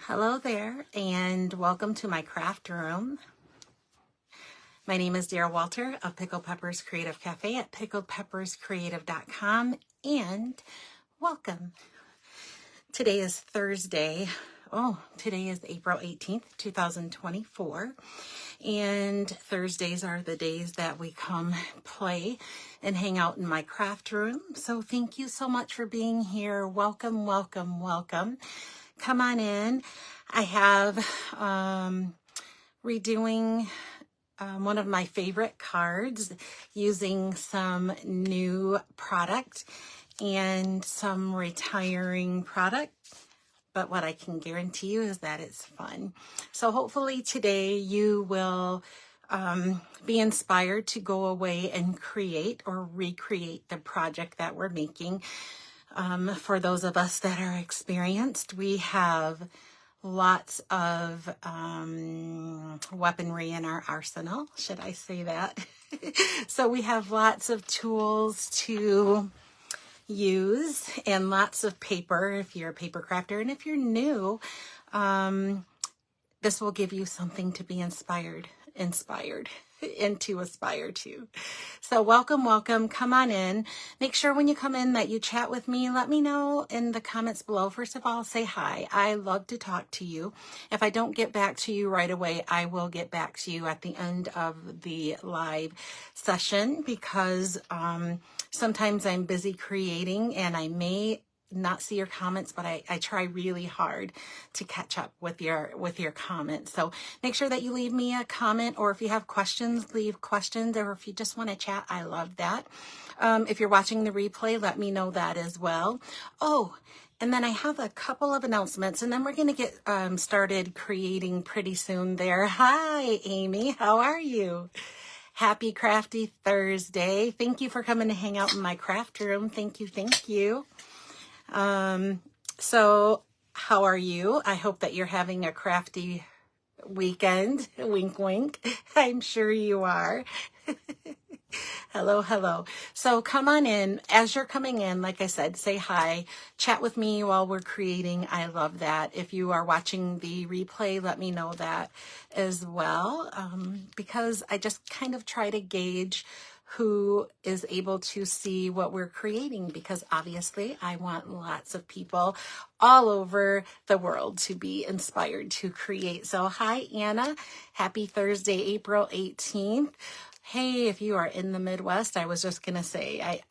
Hello there, and welcome to my craft room. My name is Dara Walter of Pickled Peppers Creative Cafe at pickledpepperscreative.com, and welcome. Today is Thursday. Today is April 18th, 2024, and Thursdays are the days that we come play and hang out in my craft room. So thank you so much for being here. Welcome, welcome, welcome. Come on in. I have redoing one of my favorite cards using some new product and some retiring product. But what I can guarantee you is that it's fun. So hopefully today you will be inspired to go away and create or recreate the project that we're making. For those of us that are experienced, we have lots of weaponry in our arsenal, should I say that? So we have lots of tools to use and lots of paper if you're a paper crafter. And if you're new, this will give you something to be inspired and to aspire to. So welcome, welcome. Come on in. Make sure when you come in that you chat with me. Let me know in the comments below. First of all, say hi. I love to talk to you. If I don't get back to you right away, I will get back to you at the end of the live session because sometimes I'm busy creating and I may not see your comments, but I try really hard to catch up with your comments. So make sure that you leave me a comment, or if you have questions, leave questions, or if you just want to chat, I love that. If you're watching the replay, let me know that as well. Oh, and then I have a couple of announcements, and then we're going to get started creating pretty soon there. Hi, Amy. How are you? Happy Crafty Thursday. Thank you for coming to hang out in my craft room. Thank you. Thank you. So how are you? I hope that you're having a crafty weekend. Wink, wink. I'm sure you are. Hello, hello. So come on in. As you're coming in, like I said, say hi, chat with me while we're creating. I love that. If you are watching the replay, let me know that as well, because I just kind of try to gauge who is able to see what we're creating, because obviously I want lots of people all over the world to be inspired to create. So hi, Anna. Happy Thursday, April 18th. Hey, if you are in the Midwest, I was just going to say,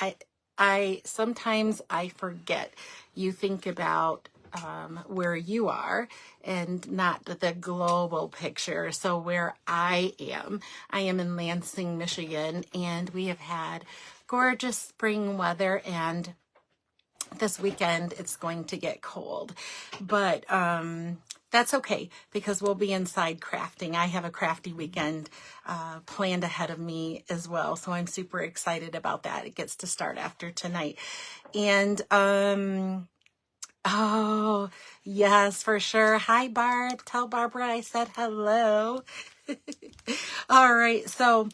I sometimes I forget. You think about where you are and not the global picture. So where I am in Lansing, Michigan, and we have had gorgeous spring weather, and this weekend it's going to get cold, but that's okay because we'll be inside crafting. I have a crafty weekend planned ahead of me as well, so I'm super excited about that. It gets to start after tonight. And oh, yes, for sure. Hi, Barb. Tell Barbara I said hello. All right. So,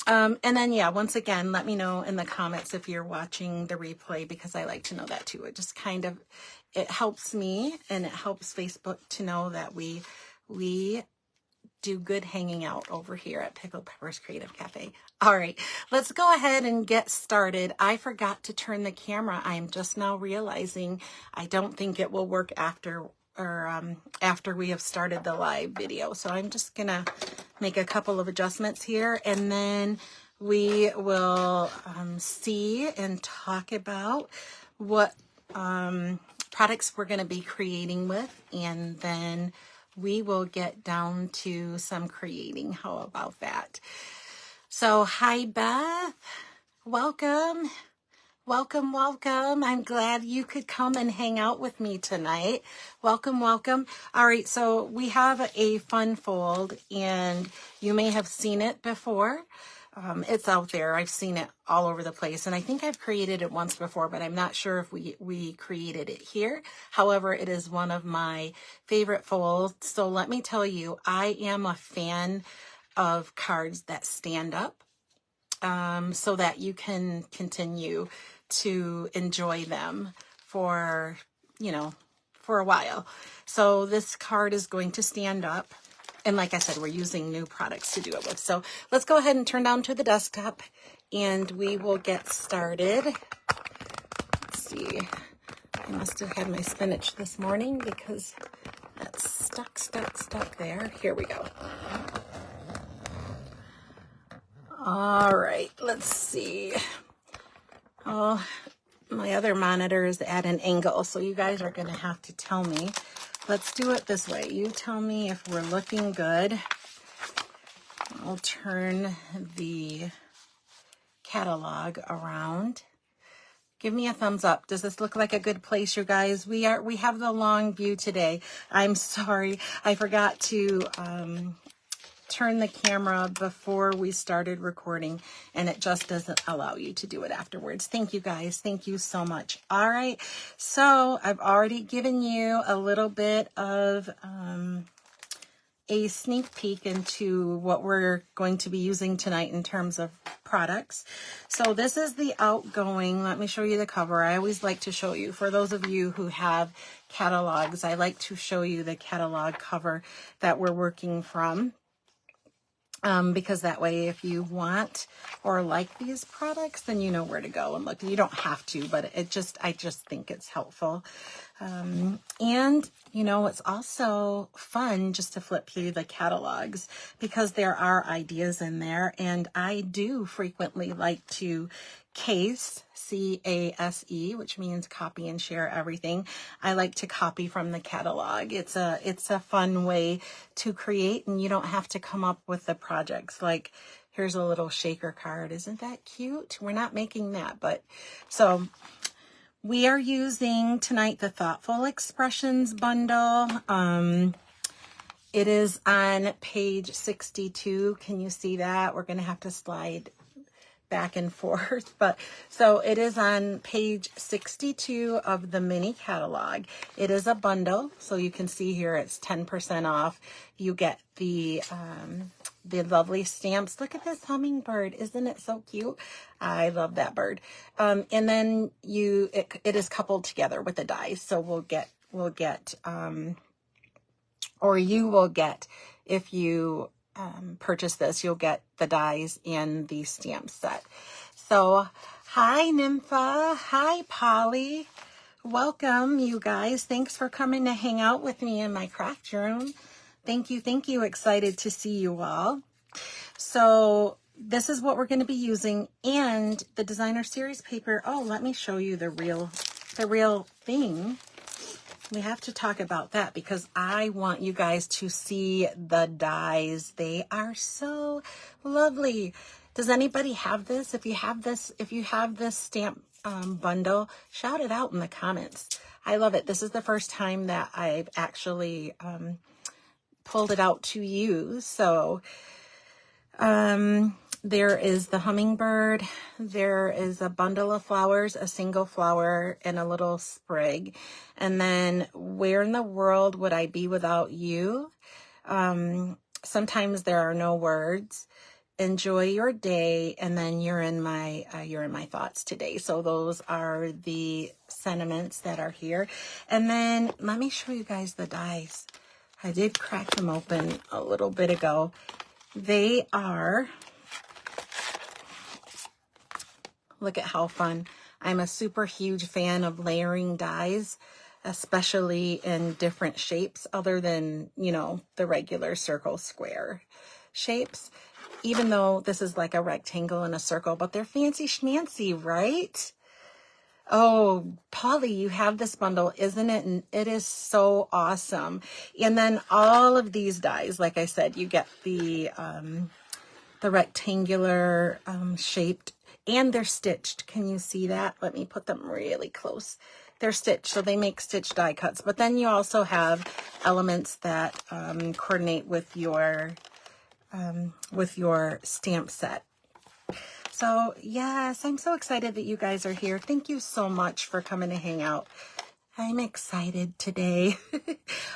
and then, yeah, once again, let me know in the comments if you're watching the replay, because I like to know that too. It just kind of, it helps me and it helps Facebook to know that we do good hanging out over here at Pickled Peppers Creative Cafe. All right, let's go ahead and get started. I forgot to turn the camera. I'm just now realizing I don't think it will work after we have started the live video. So I'm just gonna make a couple of adjustments here, and then we will see and talk about what products we're going to be creating with, and then we will get down to some creating. How about that? So hi, Beth. Welcome. Welcome, welcome. I'm glad you could come and hang out with me tonight. Welcome, welcome. All right, so we have a fun fold, and you may have seen it before. It's out there. I've seen it all over the place, and I think I've created it once before, but I'm not sure if we created it here. However, it is one of my favorite folds. So let me tell you, I am a fan of cards that stand up, so that you can continue to enjoy them for, for a while. So this card is going to stand up. And like I said, we're using new products to do it with. So let's go ahead and turn down to the desktop and we will get started. Let's see. I must have had my spinach this morning because that's stuck there. Here we go. All right, let's see. Oh, my other monitor is at an angle, so you guys are going to have to tell me. Let's do it this way. You tell me if we're looking good. I'll turn the catalog around. Give me a thumbs up. Does this look like a good place, you guys? We have the long view today. I'm sorry. I forgot to turn the camera before we started recording, and it just doesn't allow you to do it afterwards. Thank you guys. Thank you so much. All right. So I've already given you a little bit of a sneak peek into what we're going to be using tonight in terms of products. So this is the outgoing. Let me show you the cover. I always like to show you, for those of you who have catalogs, I like to show you the catalog cover that we're working from. Because that way, if you want or like these products, then you know where to go and look. You don't have to, but I just think it's helpful. And, you know, it's also fun just to flip through the catalogs because there are ideas in there. And I do frequently like to case, C-A-S-E, which means copy and share everything. I like to copy from the catalog. It's a fun way to create, and you don't have to come up with the projects. Like, here's a little shaker card. Isn't that cute? We're not making that, but so we are using tonight the Thoughtful Expressions bundle. It is on page 62. Can you see that? We're going to have to slide back and forth, but so it is on page 62 of the mini catalog. It is a bundle, so you can see here it's 10% off. You get the lovely stamps. Look at this hummingbird. Isn't it so cute? I love that bird. And then it is coupled together with the dies. So we'll get or you will get, if you purchase this, you'll get the dies and the stamp set. So hi Nympha, hi Polly, welcome you guys. Thanks for coming to hang out with me in my craft room. Thank you. Excited to see you all. So this is what we're going to be using, and the designer series paper. Oh, let me show you the real thing. We have to talk about that because I want you guys to see the dies. They are so lovely. Does anybody have this? If you have this stamp bundle, shout it out in the comments. I love it. This is the first time that I've actually pulled it out to use. So there is the hummingbird, there is a bundle of flowers, a single flower, and a little sprig. And then, where in the world would I be without you? Sometimes there are no words. Enjoy your day, and then you're in my thoughts today. So those are the sentiments that are here. And then let me show you guys the dies. I did crack them open a little bit ago. They are, look at how fun. I'm a super huge fan of layering dies, especially in different shapes other than, you know, the regular circle square shapes. Even though this is like a rectangle and a circle, but they're fancy schmancy, right? Oh, Polly, you have this bundle, isn't it? And it is so awesome. And then all of these dies, like I said, you get the rectangular shaped, and they're stitched. Can you see that? Let me put them really close. They're stitched, so they make stitched die cuts. But then you also have elements that coordinate with your stamp set. So yes, I'm so excited that you guys are here. Thank you so much for coming to hang out. I'm excited today.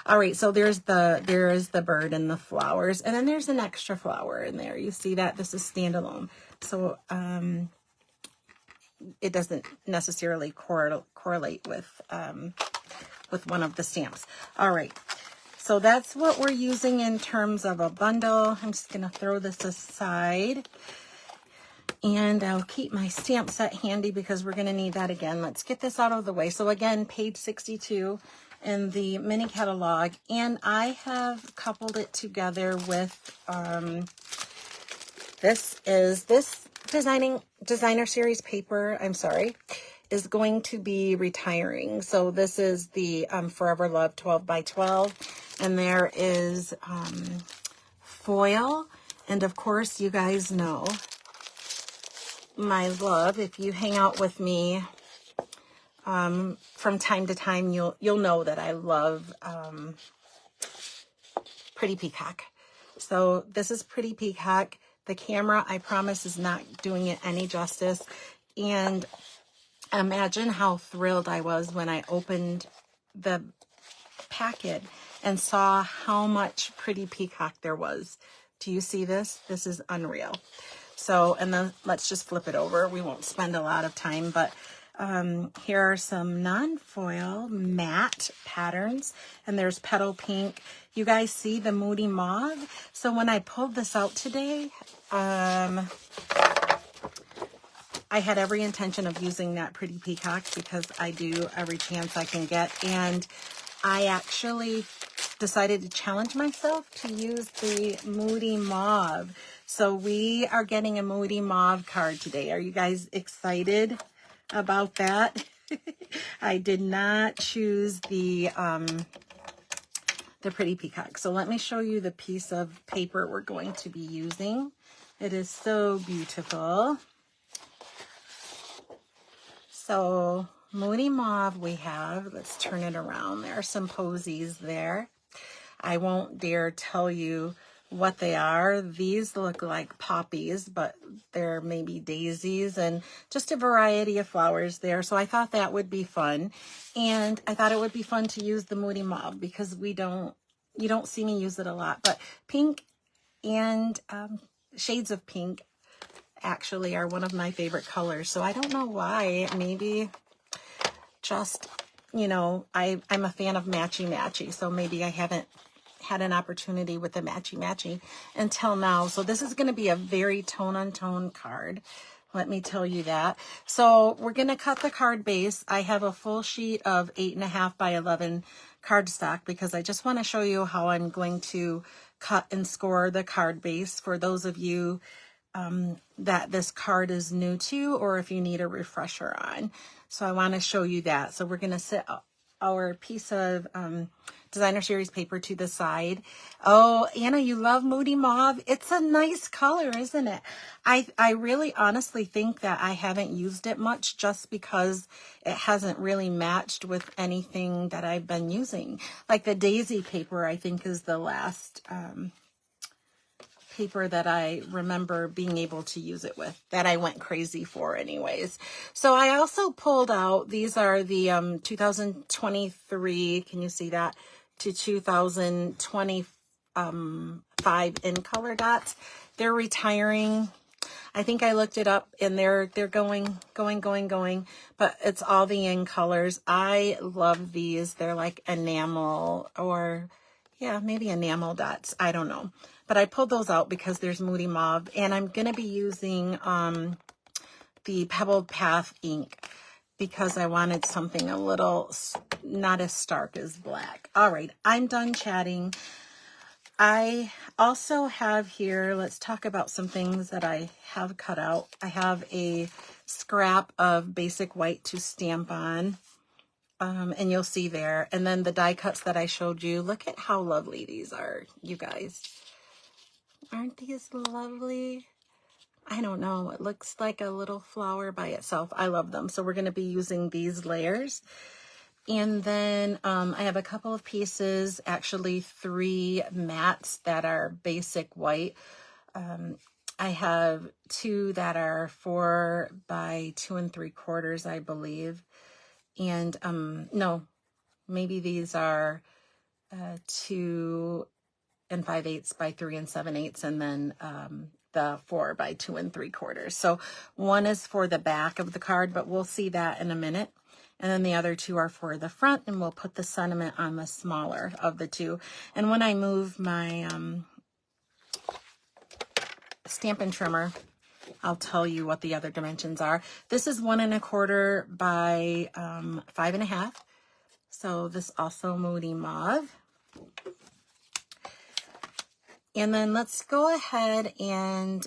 All right, so there is the bird and the flowers, and then there's an extra flower in there. You see that? This is standalone. So it doesn't necessarily correlate with with one of the stamps. All right. So that's what we're using in terms of a bundle. I'm just going to throw this aside. And I'll keep my stamp set handy because we're going to need that again. Let's get this out of the way. So again, page 62 in the mini catalog. And I have coupled it together with, this designer series paper, is going to be retiring. So this is the Forever Love 12 by 12. And there is foil. And of course, you guys know my love. If you hang out with me from time to time, you'll know that I love Pretty Peacock. So this is Pretty Peacock. The camera, I promise, is not doing it any justice. And imagine how thrilled I was when I opened the packet and saw how much Pretty Peacock there was. Do you see this? This is unreal. So, and then let's just flip it over. We won't spend a lot of time, but here are some non-foil matte patterns, and there's Petal Pink. You guys see the Moody Mauve? So when I pulled this out today, I had every intention of using that Pretty Peacock because I do every chance I can get, and I actually decided to challenge myself to use the Moody Mauve. So we are getting a Moody Mauve card today. Are you guys excited about that? I did not choose the Pretty Peacock. So let me show you the piece of paper we're going to be using. It is so beautiful. So Moody Mauve we have. Let's turn it around. There are some posies there. I won't dare tell you what they are. These look like poppies, but they're maybe daisies and just a variety of flowers there. So I thought that would be fun. And I thought it would be fun to use the Moody Mauve because you don't see me use it a lot. But pink and shades of pink actually are one of my favorite colors. So I don't know why. Maybe just, I'm a fan of matchy-matchy. So maybe I haven't had an opportunity with the matchy-matchy until now. So this is going to be a very tone-on-tone card. Let me tell you that. So we're going to cut the card base. I have a full sheet of 8.5 by 11 cardstock because I just want to show you how I'm going to cut and score the card base for those of you that this card is new to, or if you need a refresher on. So I want to show you that. So we're going to set our piece of designer series paper to the side. Oh, Anna, you love Moody Mauve. It's a nice color, isn't it? I really honestly think that I haven't used it much just because it hasn't really matched with anything that I've been using. Like the daisy paper, I think, is the last paper that I remember being able to use it with, that I went crazy for anyways. So I also pulled out, these are the 2023, can you see that, to 2025 in color dots. They're retiring. I think I looked it up and they're going, but it's all the in colors. I love these. They're like enamel, or yeah, maybe enamel dots. I don't know. But I pulled those out because there's Moody Mauve, and I'm going to be using the Pebbled Path ink because I wanted something a little not as stark as black. All right, I'm done chatting. I also have here, let's talk about some things that I have cut out. I have a scrap of basic white to stamp on. And you'll see there. And then the die cuts that I showed you. Look at how lovely these are, you guys. Aren't these lovely? I don't know. It looks like a little flower by itself. I love them. So we're going to be using these layers. And then I have a couple of pieces, actually 3 mats that are basic white. I have 2 that are 4 by 2 3/4, I believe. And no, maybe these are 2 5/8 by 3 7/8, and then the 4 by 2 3/4. So one is for the back of the card, but we'll see that in a minute. and then the other two are for the front, and we'll put the sentiment on the smaller of the two. And when I move my Stampin' trimmer, I'll tell you what the other dimensions are. This is 1 1/4 by 5 1/2. So this also Moody Mauve. And then let's go ahead and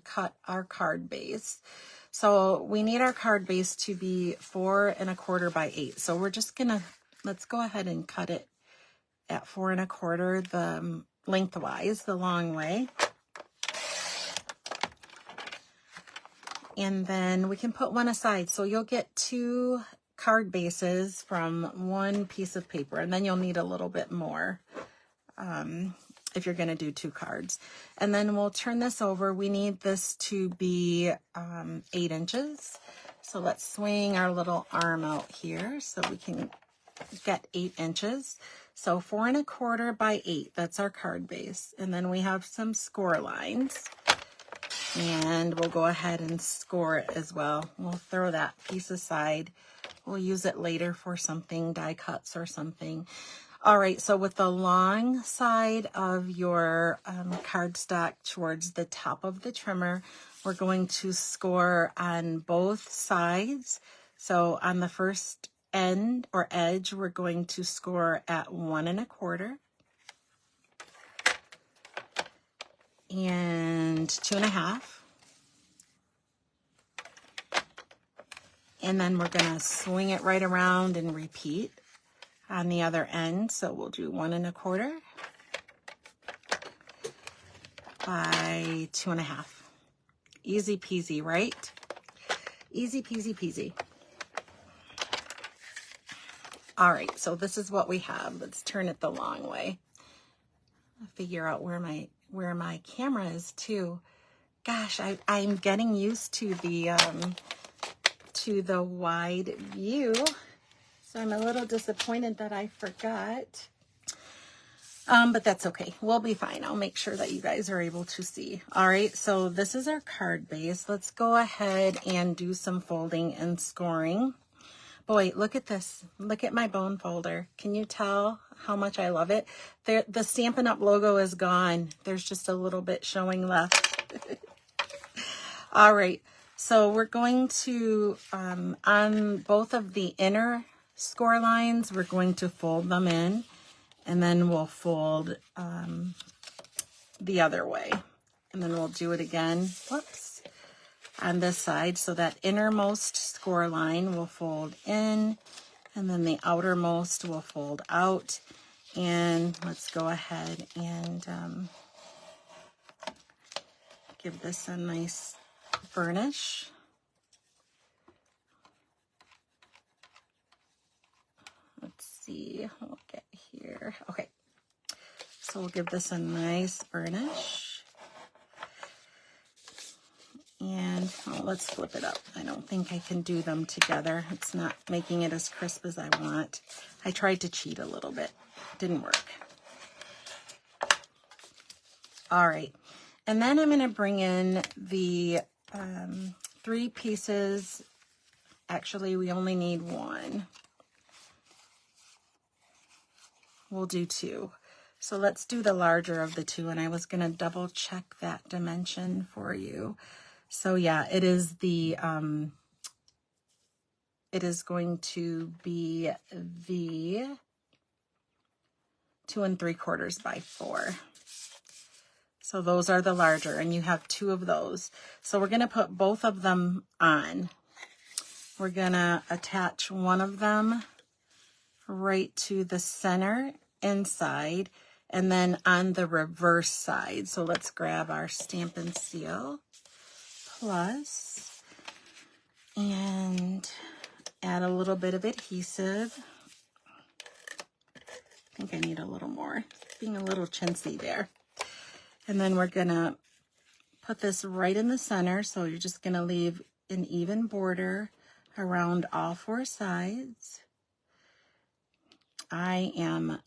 cut our card base. So we need our card base to be 4 1/4 by 8. So we're just gonna, let's go ahead and cut it at 4 1/4, the lengthwise, the long way. And then we can put one aside. So you'll get 2 card bases from 1 piece of paper, and then you'll need a little bit more if you're going to do 2 cards. And then we'll turn this over. We need this to be 8 inches. So let's swing our little arm out here so we can get 8 inches. So 4 1/4 by 8, that's our card base. And then we have some score lines. And we'll go ahead and score it as well. We'll throw that piece aside. We'll use it later for something, die cuts or something. All right, so with the long side of your cardstock towards the top of the trimmer, we're going to score on both sides. So on the first end or edge, we're going to score at 1 1/4. And 2 1/2. And then we're going to swing it right around and repeat on the other end. So we'll do 1 1/4 by 2 1/2. Easy peasy, right? Easy peasy peasy. All right, so this is what we have. Let's turn it the long way. I'll figure out where my camera is too. Gosh, I'm getting used to the wide view, so I'm a little disappointed that I forgot. But that's okay. We'll be fine. I'll make sure that you guys are able to see. All right, so this is our card base. Let's go ahead and do some folding and scoring. Boy, look at this. Look at my bone folder. Can you tell how much I love it? The Stampin' Up! Logo is gone. There's just a little bit showing left. All right, so we're going to, on both of the inner score lines, we're going to fold them in, and then we'll fold the other way. And then we'll do it again, whoops, on this side. So that innermost score line will fold in, and then the outermost will fold out. And let's go ahead and give this a nice burnish. Let's see, we'll get here. Okay, so we'll give this a nice burnish. And let's flip it up. I don't think I can do them together. It's not making it as crisp as I want. I tried to cheat a little bit. Didn't work. All right. And then I'm going to bring in the 3 pieces. Actually, we only need 1. We'll do 2. So let's do the larger of the 2. And I was going to double check that dimension for you. So yeah, it is the, it is going to be the 2 3/4 by 4. So those are the larger, and you have 2 of those. So we're going to put both of them on. We're going to attach one of them right to the center inside, and then on the reverse side. So let's grab our Stampin' Seal Plus and add a little bit of adhesive. I think I need a little more. Being a little chintzy there. And then we're gonna put this right in the center. So you're just gonna leave an even border around all 4 sides. I am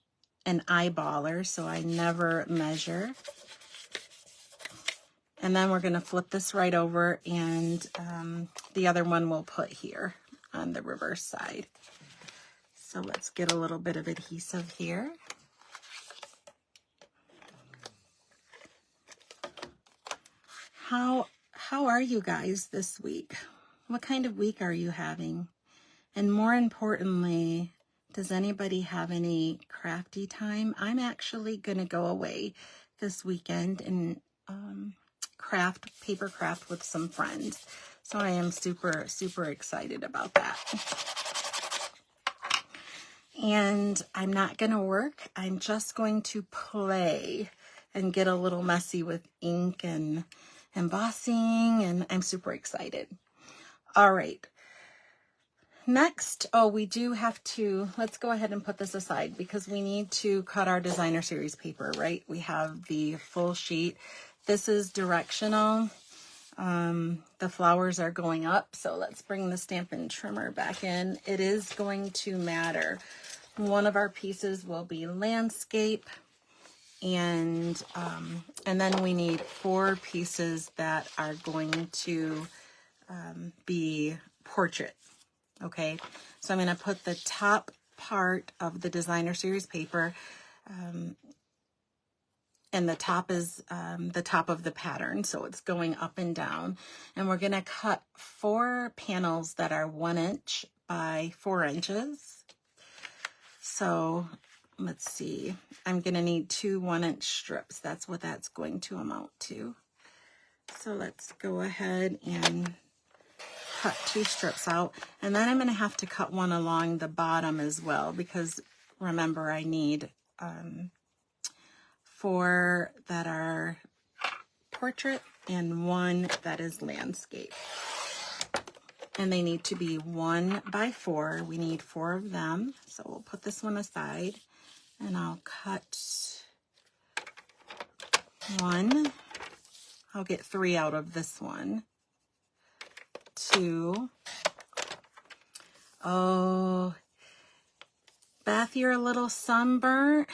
an eyeballer, so I never measure. And then we're going to flip this right over, and the other one we'll put here on the reverse side. So let's get a little bit of adhesive here. How are you guys this week? What kind of week are you having? And more importantly, does anybody have any crafty time? I'm actually going to go away this weekend and paper craft with some friends. So I am super, super excited about that. And I'm not going to work. I'm just going to play and get a little messy with ink and embossing, and I'm super excited. All right. Next, we do have to, let's go ahead and put this aside because we need to cut our designer series paper, right? We have the full sheet. This is directional. The flowers are going up, so let's bring the Stampin' trimmer back in. It is going to matter. One of our pieces will be landscape, and then we need 4 pieces that are going to be portrait. Okay, so I'm going to put the top part of the designer series paper, and the top is the top of the pattern, so it's going up and down. And we're going to cut 4 panels that are 1 inch by 4 inches. So let's see, I'm going to need 2 1-inch strips. That's what that's going to amount to. So let's go ahead and cut 2 strips out, and then I'm going to have to cut 1 along the bottom as well, because remember, I need 4 that are portrait and 1 that is landscape, and they need to be 1 by 4. We need 4 of them, so we'll put this one aside, and I'll cut 1. I'll get 3 out of this one. 2. Oh, Beth, you're a little sunburnt.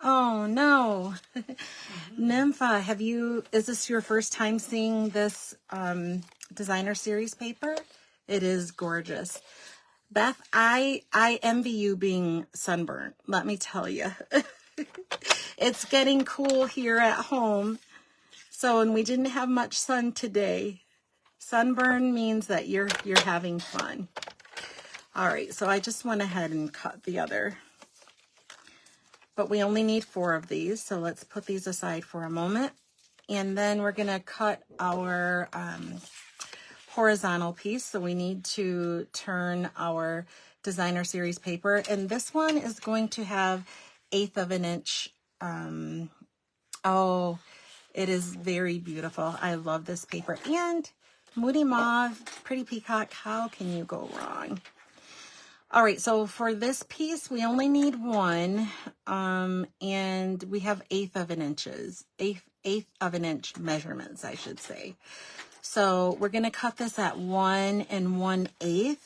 Oh no. Nympha, is this your first time seeing this designer series paper? It is gorgeous. Beth, I envy you being sunburnt, let me tell you. It's getting cool here at home. So, and we didn't have much sun today. Sunburn means that you're having fun. All right, so I just went ahead and cut the other. But we only need 4 of these, so let's put these aside for a moment. And then we're going to cut our horizontal piece. So we need to turn our designer series paper. And this one is going to have 1/8 of an inch. Oh, it is very beautiful. I love this paper. And Moody Mauve, Pretty Peacock, how can you go wrong? All right, so for this piece, we only need 1, and we have 1/8 of an inch measurements, I should say. So we're going to cut this at 1 1/8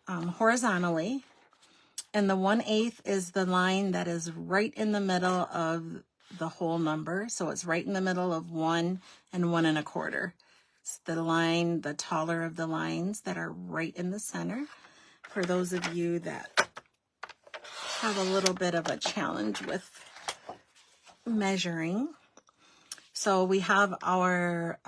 horizontally, and the 1/8 is the line that is right in the middle of the whole number. So it's right in the middle of 1 and 1 1/4. It's the line, the taller of the lines that are right in the center. For those of you that have a little bit of a challenge with measuring. So we have our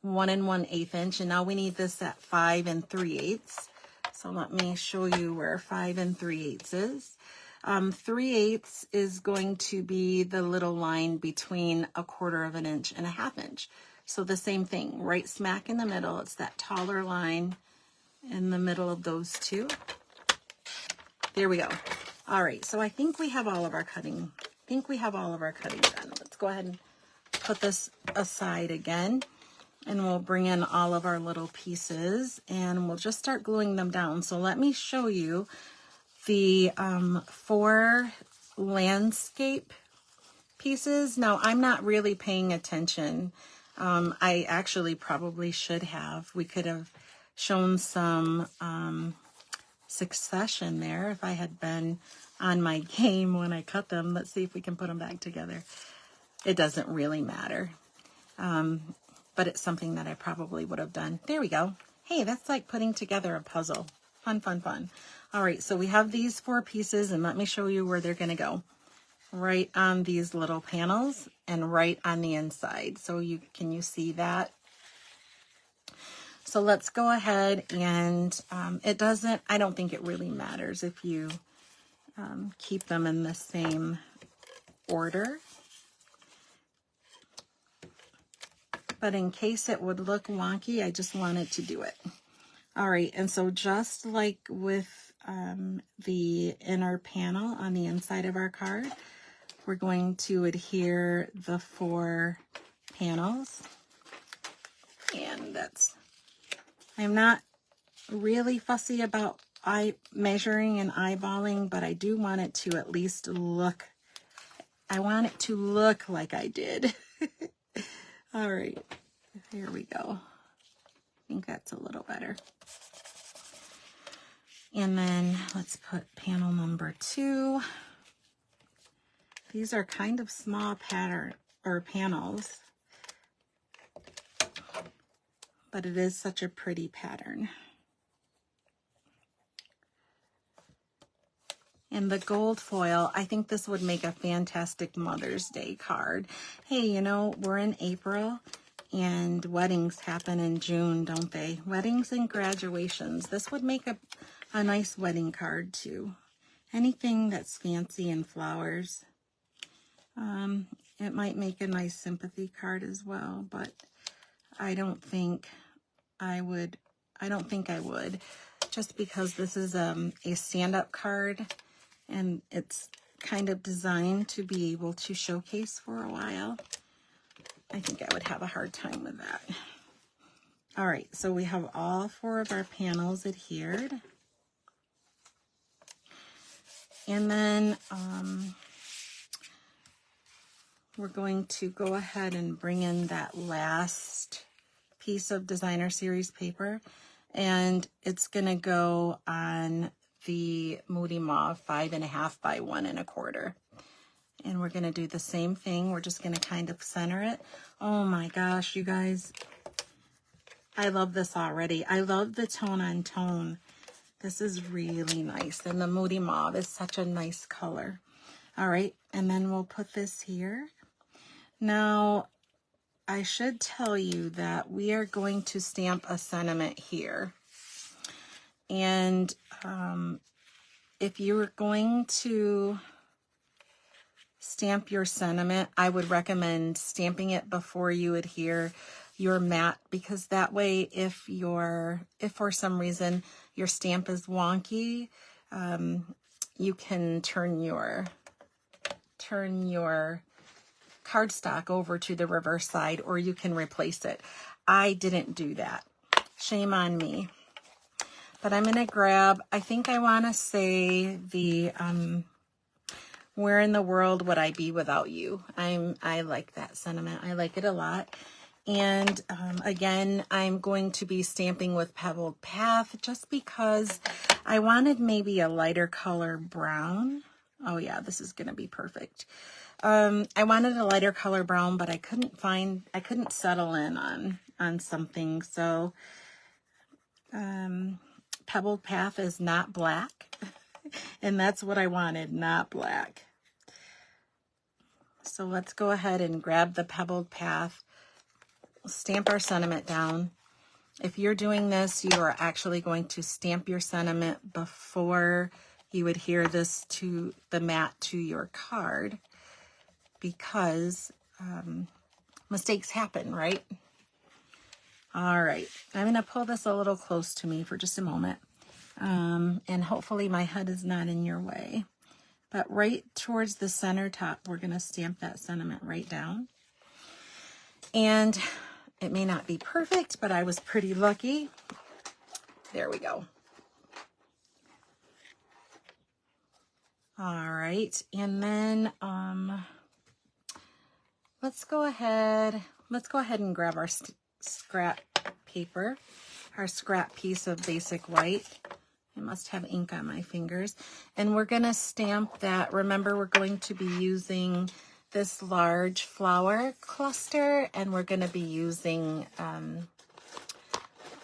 1 1/8 inch, and now we need this at 5 3/8. So let me show you where 5 3/8 is. 3/8 is going to be the little line between 1/4 of an inch and 1/2 inch. So the same thing, right smack in the middle. It's that taller line in the middle of those 2. There we go. All right, so I think we have all of our cutting. Done. Let's go ahead and put this aside again, and we'll bring in all of our little pieces, and we'll just start gluing them down. So let me show you the 4 landscape pieces. Now, I'm not really paying attention. I actually probably should have. We could have shown some succession there if I had been on my game when I cut them. Let's see if we can put them back together. it doesn't really matter. But it's something that I probably would have done. There we go. Hey, that's like putting together a puzzle. Fun, fun, fun. All right, so we have these 4 pieces, and let me show you where they're going to go. Right on these little panels and right on the inside. So can you see that? So let's go ahead and I don't think it really matters if you keep them in the same order. But in case it would look wonky, I just wanted to do it. All right, and so just like with the inner panel on the inside of our card, we're going to adhere the 4 panels. And I'm not really fussy about measuring and eyeballing, but I do want it to at least look, I want it to look like I did. All right, here we go. I think that's a little better. And then let's put panel number 2. These are kind of small panels, but it is such a pretty pattern. And the gold foil, I think this would make a fantastic Mother's Day card. Hey, you know, we're in April and weddings happen in June, don't they? Weddings and graduations. This would make a nice wedding card too. Anything that's fancy and flowers. It might make a nice sympathy card as well, but I don't think I would. Just because this is a stand-up card and it's kind of designed to be able to showcase for a while. I think I would have a hard time with that. All right, so we have all 4 of our panels adhered. And then we're going to go ahead and bring in that last piece of designer series paper, and it's going to go on the Moody Mauve 5.5 by 1 1/4. And we're going to do the same thing. We're just going to kind of center it. Oh my gosh, you guys, I love this already. I love the tone on tone. This is really nice, and the Moody Mauve is such a nice color. All right, and then we'll put this here. Now, I should tell you that we are going to stamp a sentiment here. And if you're going to stamp your sentiment, I would recommend stamping it before you adhere your mat, because that way if for some reason your stamp is wonky, you can turn your cardstock over to the reverse side, or you can replace it. I didn't do that. Shame on me. But I'm going to grab, I think I want to say the where in the world would I be without you? I like that sentiment. I like it a lot. And again, I'm going to be stamping with Pebbled Path just because I wanted maybe a lighter color brown. Oh yeah, this is going to be perfect. I wanted a lighter color brown, but I couldn't settle in on something. So Pebbled Path is not black, and that's what I wanted, not black. So let's go ahead and grab the Pebbled Path, stamp our sentiment down. If you're doing this, you are actually going to stamp your sentiment before you adhere this to the mat to your card, because mistakes happen, right? All right, I'm going to pull this a little close to me for just a moment, and hopefully my head is not in your way. But right towards the center top, we're going to stamp that sentiment right down. And it may not be perfect, but I was pretty lucky. There we go. All right, and then let's go ahead and grab our scrap paper, our scrap piece of basic white. I must have ink on my fingers. And we're going to stamp that. Remember, we're going to be using this large flower cluster, and we're going to be using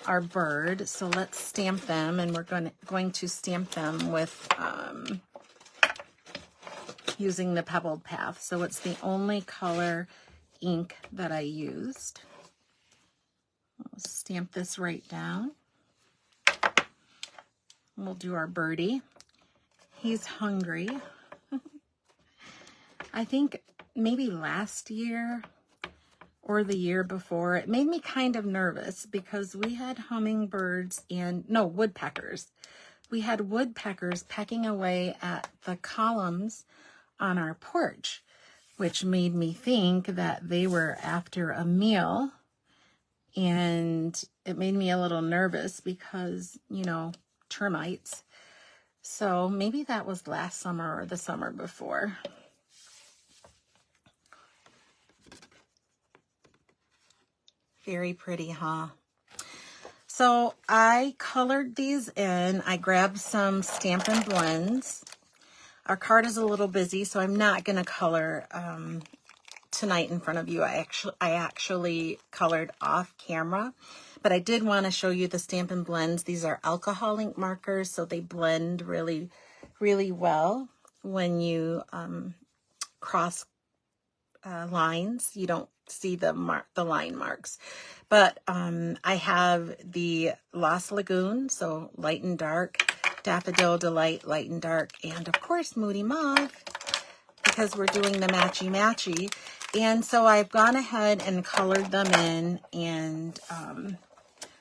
our bird. So let's stamp them, and we're going to stamp them with using the Pebbled Path. So it's the only color ink that I used. We'll stamp this right down. We'll do our birdie. He's hungry. I think maybe last year or the year before, it made me kind of nervous because we had hummingbirds and, no, woodpeckers. We had woodpeckers pecking away at the columns on our porch, which made me think that they were after a meal. And it made me a little nervous because, you know, termites. So maybe that was last summer or the summer before. Very pretty, huh? So I colored these in. I grabbed some Stampin' blends. Our card is a little busy, so I'm not going to color tonight in front of you. I actually colored off camera, but I did want to show you the Stampin' blends. These are alcohol ink markers, so they blend really, really well when you cross lines. You don't see the line marks. But I have the Lost Lagoon, so light and dark, Daffodil Delight, light and dark, and of course Moody Mauve, because we're doing the matchy-matchy. And so I've gone ahead and colored them in and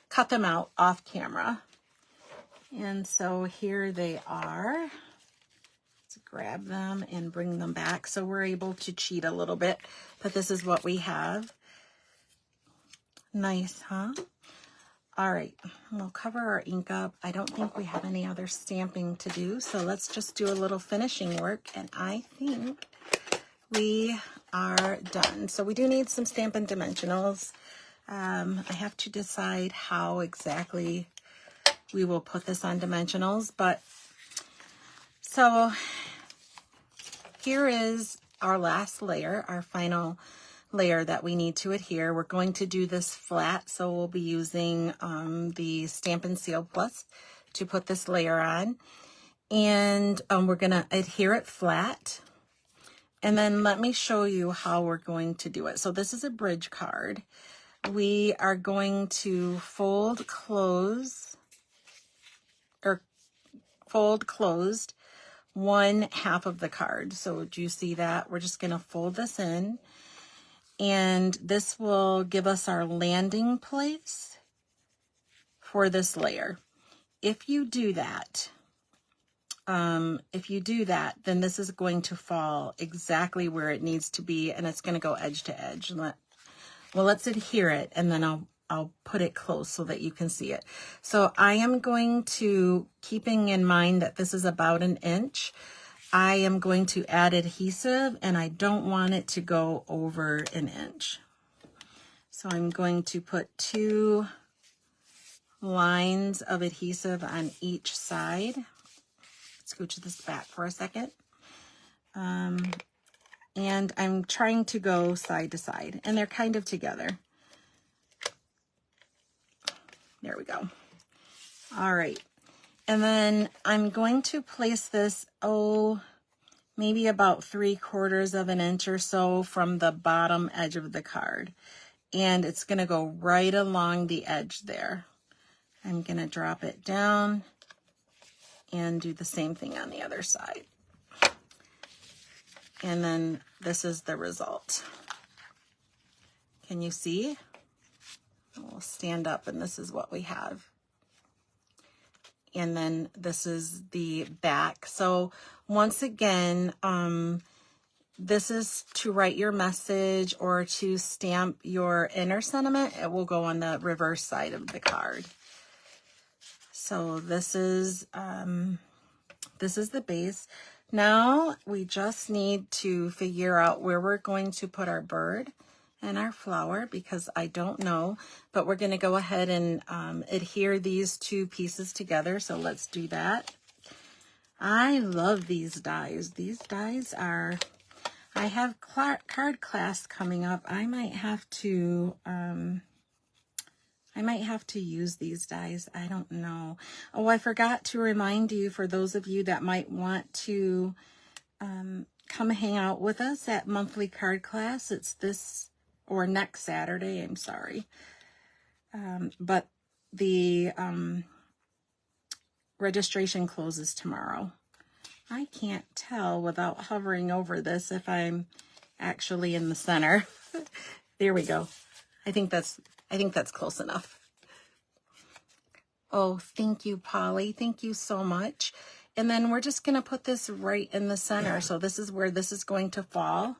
cut them out off camera. And so here they are. Let's grab them and bring them back. So we're able to cheat a little bit, but this is what we have. Nice, huh? All right, we'll cover our ink up. I don't think we have any other stamping to do, so let's just do a little finishing work, and I think we are done. So we do need some Stampin' Dimensionals. I have to decide how exactly we will put this on dimensionals, but so here is our last layer, our final layer that we need to adhere. We're going to do this flat, so we'll be using the Stampin' Seal Plus to put this layer on, and we're going to adhere it flat. And then let me show you how we're going to do it. So this is a bridge card. We are going to fold closed one half of the card. So do you see that? We're just going to fold this in, and this will give us our landing place for this layer. If you do that, then this is going to fall exactly where it needs to be, and it's going to go edge to edge. Well, let's adhere it, and then I'll put it close so that you can see it. So I am going to, keeping in mind that this is about 1 inch, I am going to add adhesive, and I don't want it to go over 1 inch. So I'm going to put 2 lines of adhesive on each side. Scooch this back for a second. And I'm trying to go side to side, and they're kind of together. There we go. All right. And then I'm going to place this, maybe about 3/4 of an inch or so from the bottom edge of the card. And it's going to go right along the edge there. I'm going to drop it down and do the same thing on the other side. And then this is the result. Can you see? We'll stand up, and this is what we have. And then this is the back. So once again, this is to write your message or to stamp your inner sentiment. It will go on the reverse side of the card. So this is the base. Now we just need to figure out where we're going to put our bird and our flower, because I don't know, but we're going to go ahead and adhere these 2 pieces together. So let's do that. I love these dies. These dies are I have card class coming up. I might have to use these dies. I don't know. Oh, I forgot to remind you, for those of you that might want to come hang out with us at monthly card class. It's this or next Saturday. I'm sorry. But the registration closes tomorrow. I can't tell without hovering over this if I'm actually in the center. There we go. I think that's close enough. Oh, thank you, Polly. Thank you so much. And then we're just going to put this right in the center. So this is where this is going to fall.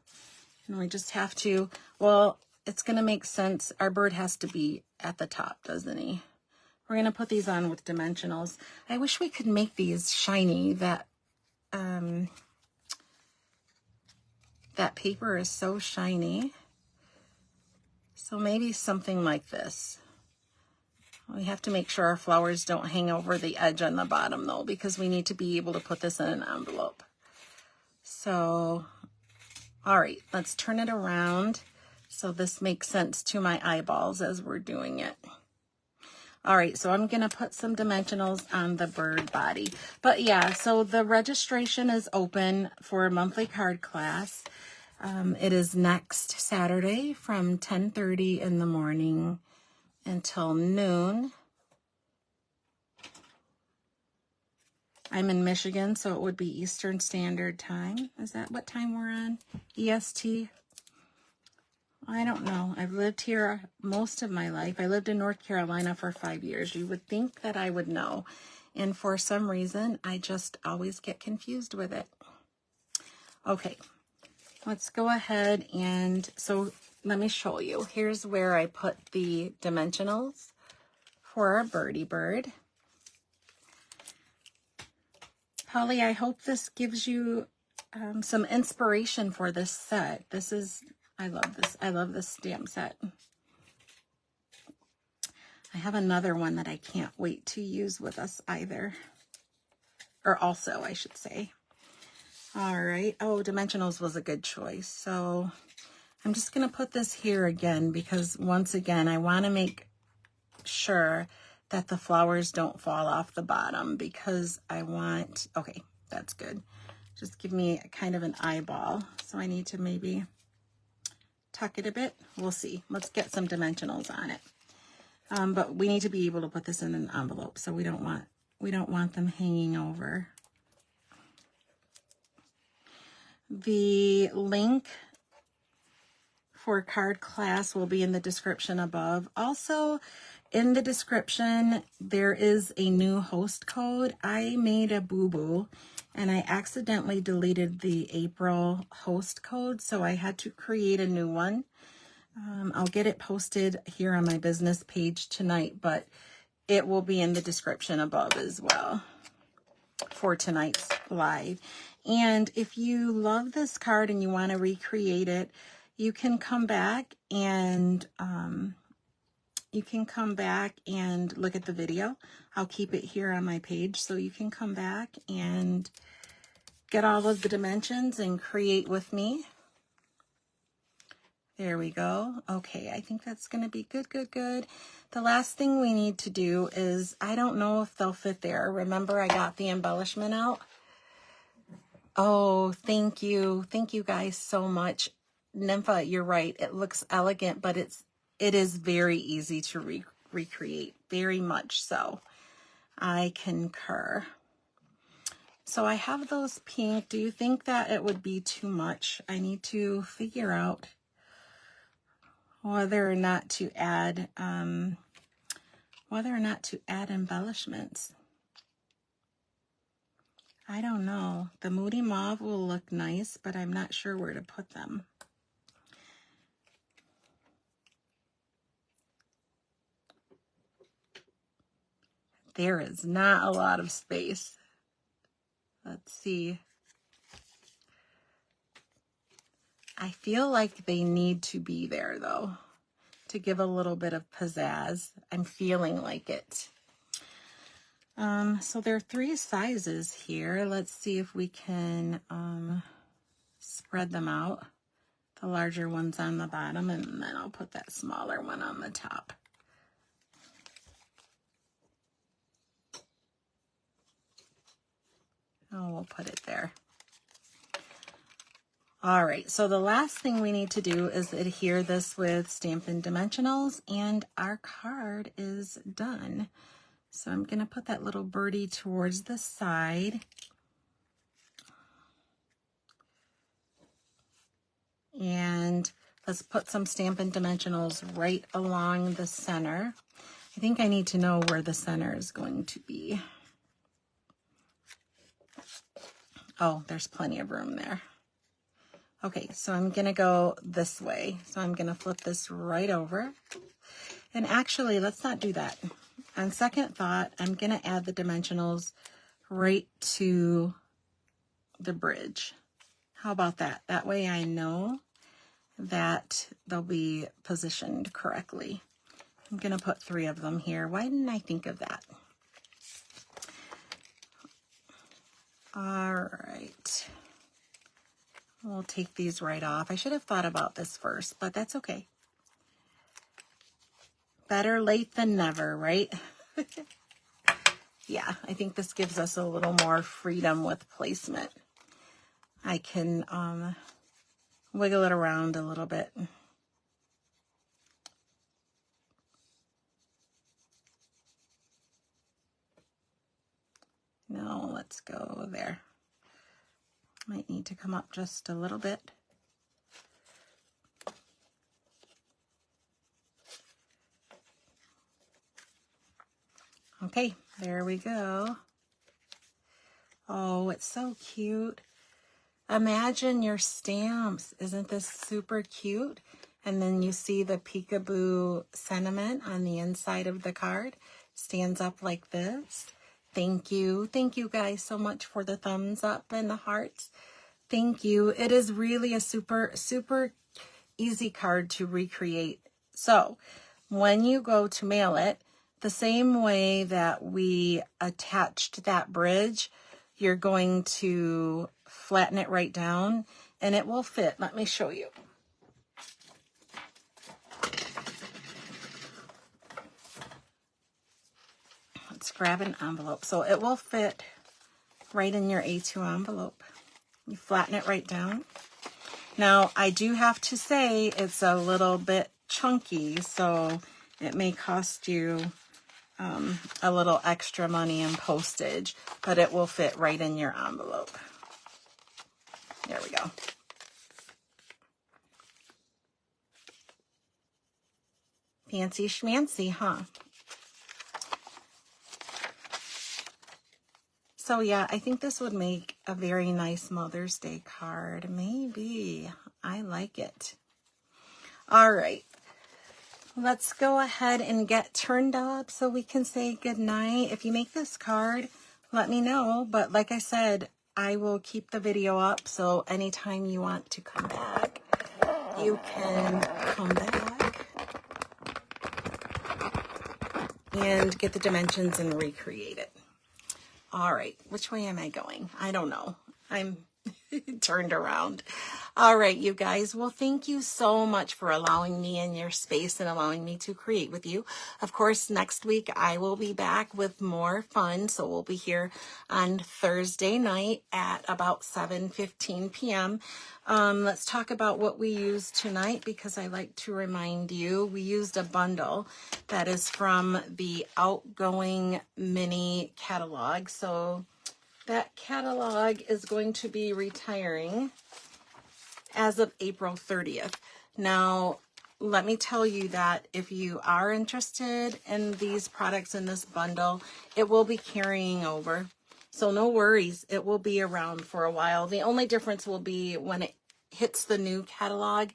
And we just have to, well, it's going to make sense. Our bird has to be at the top, doesn't he? We're going to put these on with dimensionals. I wish we could make these shiny. That paper is so shiny. So maybe something like this. We have to make sure our flowers don't hang over the edge on the bottom though, because we need to be able to put this in an envelope. So, all right, let's turn it around so this makes sense to my eyeballs as we're doing it. All right, so I'm going to put some dimensionals on the bird body. But yeah, so the registration is open for a monthly card class. It is next Saturday from 10:30 in the morning until noon. I'm in Michigan, so it would be Eastern Standard Time. Is that what time we're on? EST? I don't know. I've lived here most of my life. I lived in North Carolina for 5 years. You would think that I would know. And for some reason, I just always get confused with it. Okay, let's go ahead and, so let me show you. Here's where I put the dimensionals for our birdie bird. Holly, I hope this gives you some inspiration for this set. This is, I love this. I love this stamp set. I have another one that I can't wait to use with us either. Or also, I should say. All right. Oh, dimensionals was a good choice. So I'm just going to put this here again because once again, I want to make sure that the flowers don't fall off the bottom because I want, okay, that's good. Just give me kind of an eyeball. So I need to maybe tuck it a bit. We'll see. Let's get some dimensionals on it. But we need to be able to put this in an envelope, so we don't want them hanging over. The link for card class will be in the description above. Also, in the description, there is a new host code. I made a boo-boo and I accidentally deleted the April host code, so I had to create a new one. I'll get it posted here on my business page tonight, but it will be in the description above as well for tonight's live. And if you love this card and you want to recreate it, you can come back and look at the video. I'll keep it here on my page, so you can come back and get all of the dimensions and create with me. There we go. Okay, I think that's going to be good, good, good. The last thing we need to do is, I don't know if they'll fit there. Remember, I got the embellishment out. Oh, thank you. Thank you guys so much. Nympha, you're right. It looks elegant, but it is very easy to recreate. Very much so. I concur. So I have those pink. Do you think that it would be too much? I need to figure out whether or not to add embellishments. I don't know. The Moody Mauve will look nice, but I'm not sure where to put them. There is not a lot of space. Let's see. I feel like they need to be there though, to give a little bit of pizzazz. I'm feeling like it. So there are 3 sizes here. Let's see if we can spread them out. The larger one's on the bottom, and then I'll put that smaller one on the top. Oh, we'll put it there. All right, so the last thing we need to do is adhere this with Stampin' Dimensionals, and our card is done. So I'm gonna put that little birdie towards the side. And let's put some Stampin' Dimensionals right along the center. I think I need to know where the center is going to be. Oh, there's plenty of room there. Okay, so I'm gonna go this way. So I'm gonna flip this right over. And actually, let's not do that. On second thought, I'm gonna add the dimensionals right to the bridge. How about that? That way I know that they'll be positioned correctly. I'm gonna put 3 of them here. Why didn't I think of that? All right. We'll take these right off. I should have thought about this first, but that's okay. Better late than never, right? Yeah, I think this gives us a little more freedom with placement. I can wiggle it around a little bit. No, let's go there. Might need to come up just a little bit. Okay, there we go. Oh, it's so cute. Imagine your stamps. Isn't this super cute? And then you see the peekaboo sentiment on the inside of the card. Stands up like this. Thank you. Thank you guys so much for the thumbs up and the hearts. Thank you. It is really a super, super easy card to recreate. So when you go to mail it, the same way that we attached that bridge, you're going to flatten it right down and it will fit. Let me show you. Let's grab an envelope. So it will fit right in your A2 envelope. You flatten it right down. Now, I do have to say it's a little bit chunky, so it may cost you a little extra money in postage, but it will fit right in your envelope. There we go. Fancy schmancy, huh? So yeah, I think this would make a very nice Mother's Day card. Maybe. I like it. All right. Let's go ahead and get turned up so we can say goodnight. If you make this card, let me know. But like I said, I will keep the video up. So anytime you want to come back, you can come back and get the dimensions and recreate it. All right, which way am I going? I don't know. I'm turned around. All right, you guys. Well, thank you so much for allowing me in your space and allowing me to create with you. Of course, next week I will be back with more fun. So we'll be here on Thursday night at about 7:15 p.m. Let's talk about what we used tonight, because I like to remind you, we used a bundle that is from the Outgoing Mini catalog. So that catalog is going to be retiring as of April 30th. Now, let me tell you that if you are interested in these products in this bundle, it will be carrying over. So no worries, it will be around for a while. The only difference will be when it hits the new catalog,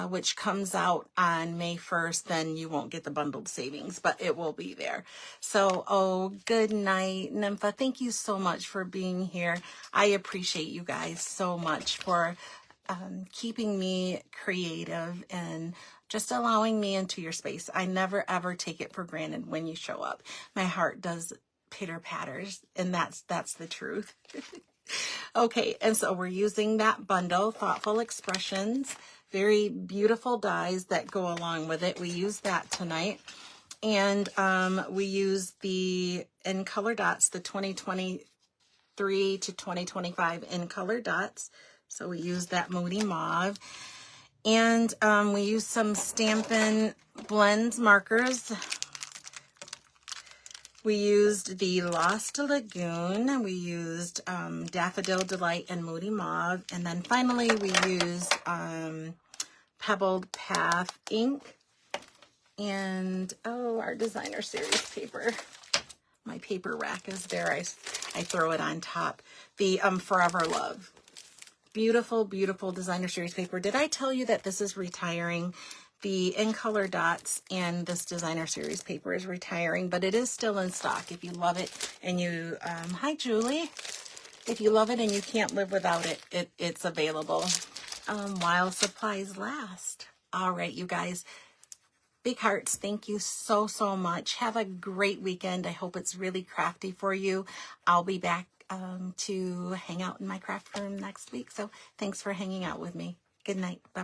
which comes out on May 1st, then you won't get the bundled savings, but it will be there. So, oh, good night, Nympha. Thank you so much for being here. I appreciate you guys so much for keeping me creative and just allowing me into your space. I never ever take it for granted when you show up. My heart does pitter patters, and that's the truth. Okay, and so we're using that bundle, Thoughtful Expressions, very beautiful dies that go along with it. We use that tonight. And we use the in color dots, the 2023 to 2025 in color dots. So we use that Moody Mauve. And we use some Stampin' Blends markers. We used the Lost Lagoon. We used Daffodil Delight and Moody Mauve. And then finally we used Pebbled Path ink. And, oh, our designer series paper. My paper rack is there. I throw it on top. The Forever Love. Beautiful, beautiful designer series paper. Did I tell you that this is retiring? The in color dots and this designer series paper is retiring, but it is still in stock. If you love it and you, hi Julie. If you love it and you can't live without it, it's available while supplies last. All right, you guys. Big hearts, thank you so, so much. Have a great weekend. I hope it's really crafty for you. I'll be back to hang out in my craft room next week. So thanks for hanging out with me. Good night. Bye.